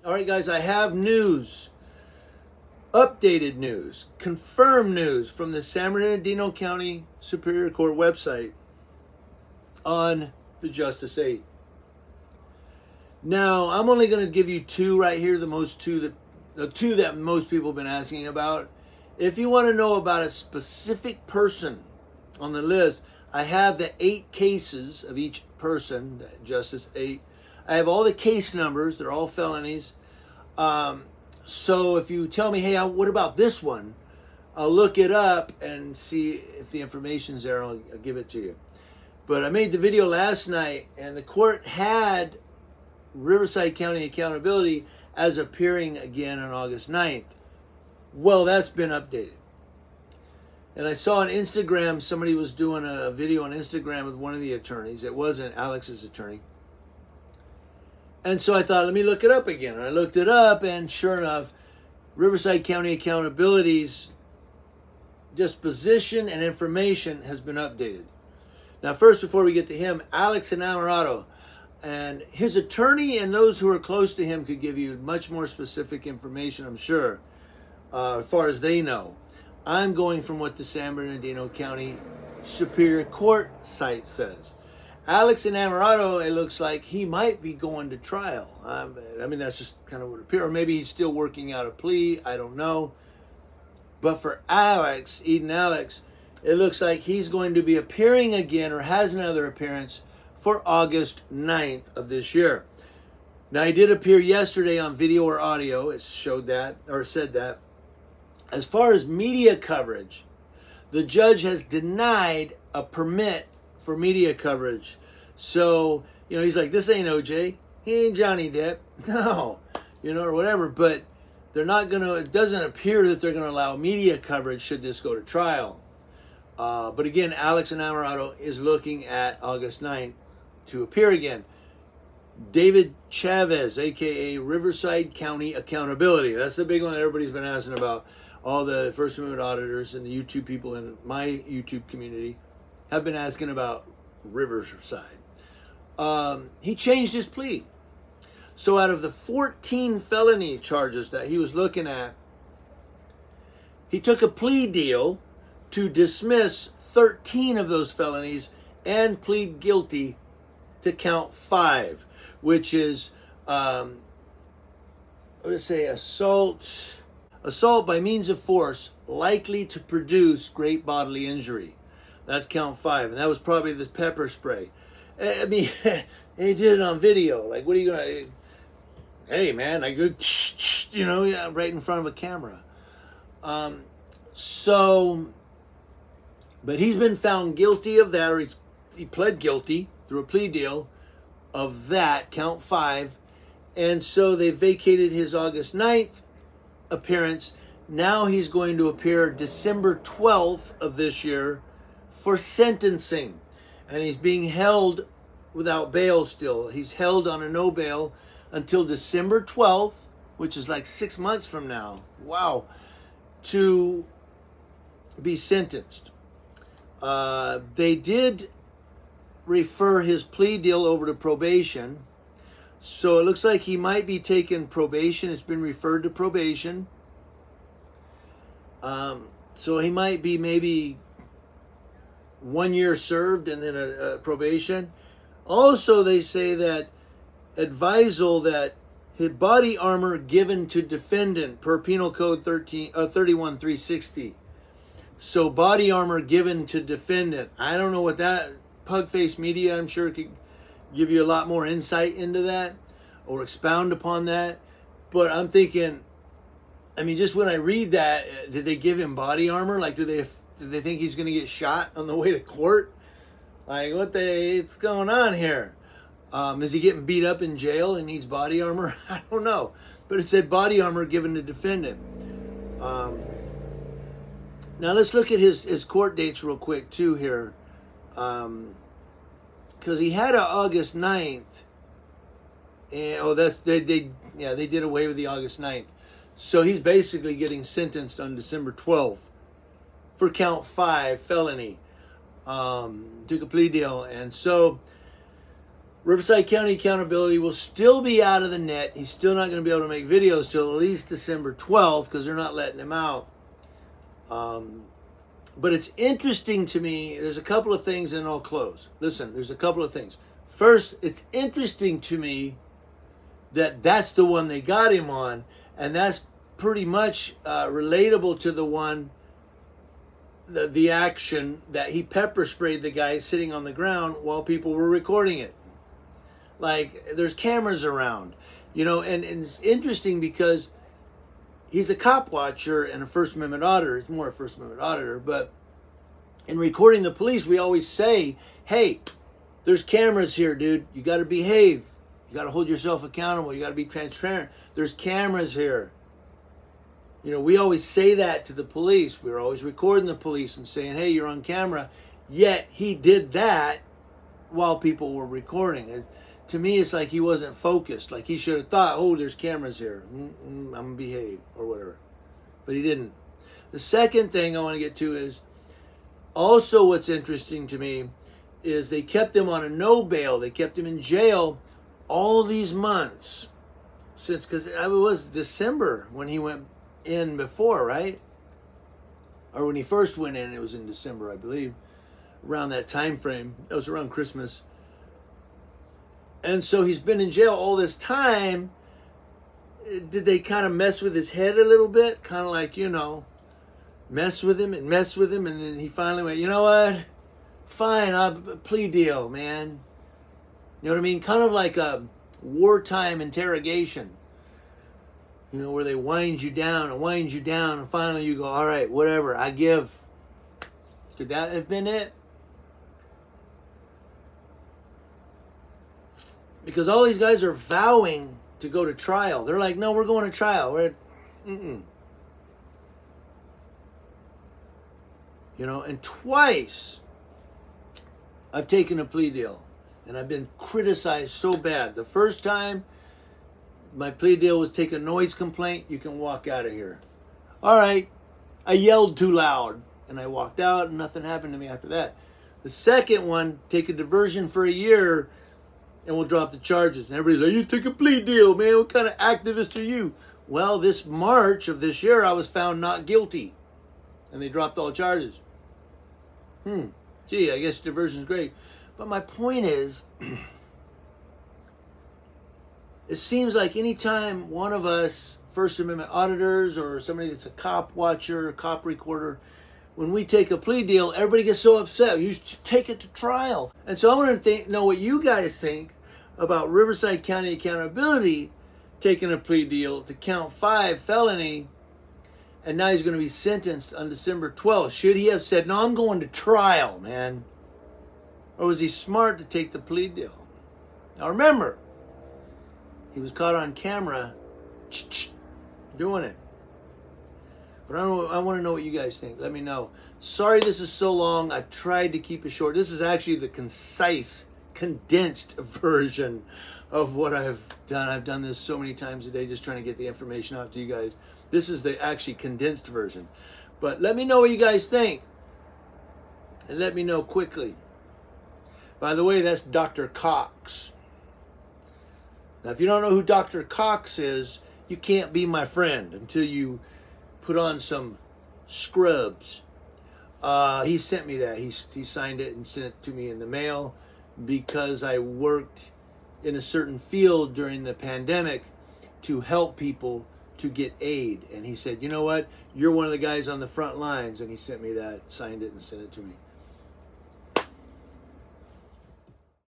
All right, guys, I have news, updated news, confirmed news from the San Bernardino County Superior Court website on the Justice 8. Now, I'm only going to give you two right here, the two that most people have been asking about. If you want to know about a specific person on the list, I have the 8 cases of each person, Justice 8. I have all the case numbers. They're all felonies. So if you tell me, hey, what about this one? I'll look it up and see if the information's there. I'll give it to you. But I made the video last night, and the court had Riverside County Accountability as appearing again on August 9th. Well, that's been updated. And I saw on Instagram, somebody was doing a video on Instagram with one of the attorneys. It wasn't Alex's attorney. And so I thought, let me look it up again. And I looked it up, and sure enough, Riverside County Accountability's disposition and information has been updated. Now, first, before we get to him, Alex Enamorado, and his attorney and those who are close to him could give you much more specific information, I'm sure, as far as they know. I'm going from what the San Bernardino County Superior Court site says. Alex Enamorado, it looks like he might be going to trial. I mean, that's just kind of what it appears. Or maybe he's still working out a plea. I don't know. But for Alex, Eden Alex, it looks like he's going to be appearing again, or has another appearance, for August 9th of this year. Now, he did appear yesterday on video or audio. It showed that, or said that. As far as media coverage, the judge has denied a permit for media coverage. So, you know, he's like, this ain't OJ. He ain't Johnny Depp. No, you know, or whatever. But they're not going to, it doesn't appear that they're going to allow media coverage should this go to trial. But again, Alex Enamorado is looking at August 9th to appear again. David Chavez, a.k.a. Riverside County Accountability. That's the big one that everybody's been asking about. All the First Amendment auditors and the YouTube people in my YouTube community have been asking about Riverside. He changed his plea. So out of the 14 felony charges that he was looking at, he took a plea deal to dismiss 13 of those felonies and plead guilty to count 5, which is, what did it say, assault by means of force likely to produce great bodily injury. That's count 5, and that was probably the pepper spray. I mean, he did it on video. Like, what are you gonna? Hey, man, I go, you know, yeah, right in front of a camera. But he's been found guilty of that, or he pled guilty through a plea deal of that, count 5, and so they vacated his August 9th appearance. Now he's going to appear December 12th of this year for sentencing, and he's being held without bail still. He's held on a no bail until December 12th, which is like 6 months from now. Wow. To be sentenced. They did refer his plea deal over to probation. So it looks like he might be taking probation. It's been referred to probation. So he might be maybe 1 year served and then a probation. Also, they say that advisal that his body armor given to defendant per Penal Code 31360. So body armor given to defendant. I don't know what that, Pugface Media, I'm sure could give you a lot more insight into that or expound upon that. But I'm thinking, I mean, just when I read that, did they give him body armor? Like, do they think he's going to get shot on the way to court? Like, what's going on here? Is he getting beat up in jail and needs body armor? I don't know. But it said body armor given to defendant. Now let's look at his court dates real quick too here. Because he had an August 9th. And, they did away with the August 9th. So he's basically getting sentenced on December 12th for count 5 felony. Took a plea deal. And so Riverside County accountability will still be out of the net. He's still not going to be able to make videos till at least December 12th because they're not letting him out. But it's interesting to me. There's a couple of things, and I'll close. Listen, there's a couple of things. First, it's interesting to me that that's the one they got him on, and that's pretty much relatable to the one, the action that he pepper sprayed the guy sitting on the ground while people were recording it. Like, there's cameras around, you know, and it's interesting because he's a cop watcher and a First Amendment auditor. He's more a First Amendment auditor, but in recording the police, we always say, hey, there's cameras here, dude. You got to behave. You got to hold yourself accountable. You got to be transparent. There's cameras here. You know, we always say that to the police. We're always recording the police and saying, hey, you're on camera. Yet he did that while people were recording. To me, it's like he wasn't focused. Like he should have thought, oh, there's cameras here. I'm going to behave or whatever. But he didn't. The second thing I want to get to is also what's interesting to me is they kept him on a no bail. They kept him in jail all these months since, because it was December when he went in before, right? Or when he first went in, it was in December, I believe, around that time frame. It was around Christmas. And so he's been in jail all this time. Did they kind of mess with his head a little bit? Kind of like, you know, mess with him. And then he finally went, you know what? Fine, I'll plea deal, man. You know what I mean? Kind of like a wartime interrogation. You know, where they wind you down, and finally you go, all right, whatever, I give. Could that have been it? Because all these guys are vowing to go to trial. They're like, no, we're going to trial. You know, and twice I've taken a plea deal. And I've been criticized so bad. The first time, my plea deal was take a noise complaint. You can walk out of here. All right. I yelled too loud. And I walked out and nothing happened to me after that. The second one, take a diversion for a year and we'll drop the charges. And everybody's like, you took a plea deal, man. What kind of activist are you? Well, this March of this year, I was found not guilty. And they dropped all charges. Gee, I guess diversion's great. But my point is, it seems like anytime one of us, First Amendment auditors or somebody that's a cop watcher, a cop recorder, when we take a plea deal, everybody gets so upset. You should take it to trial. And so I want to know what you guys think about Riverside County accountability taking a plea deal to count 5 felony, and now he's going to be sentenced on December 12th. Should he have said, no, I'm going to trial, man? Or was he smart to take the plea deal? Now remember, he was caught on camera doing it. But I want to know what you guys think. Let me know. Sorry this is so long. I've tried to keep it short. This is actually the concise, condensed version of what I've done. I've done this so many times a day just trying to get the information out to you guys. This is the actually condensed version. But let me know what you guys think. And let me know quickly. By the way, that's Dr. Cox. Now, if you don't know who Dr. Cox is, you can't be my friend until you put on some scrubs. He sent me that. He signed it and sent it to me in the mail because I worked in a certain field during the pandemic to help people to get aid. And he said, you know what? You're one of the guys on the front lines. And he sent me that, signed it, and sent it to me.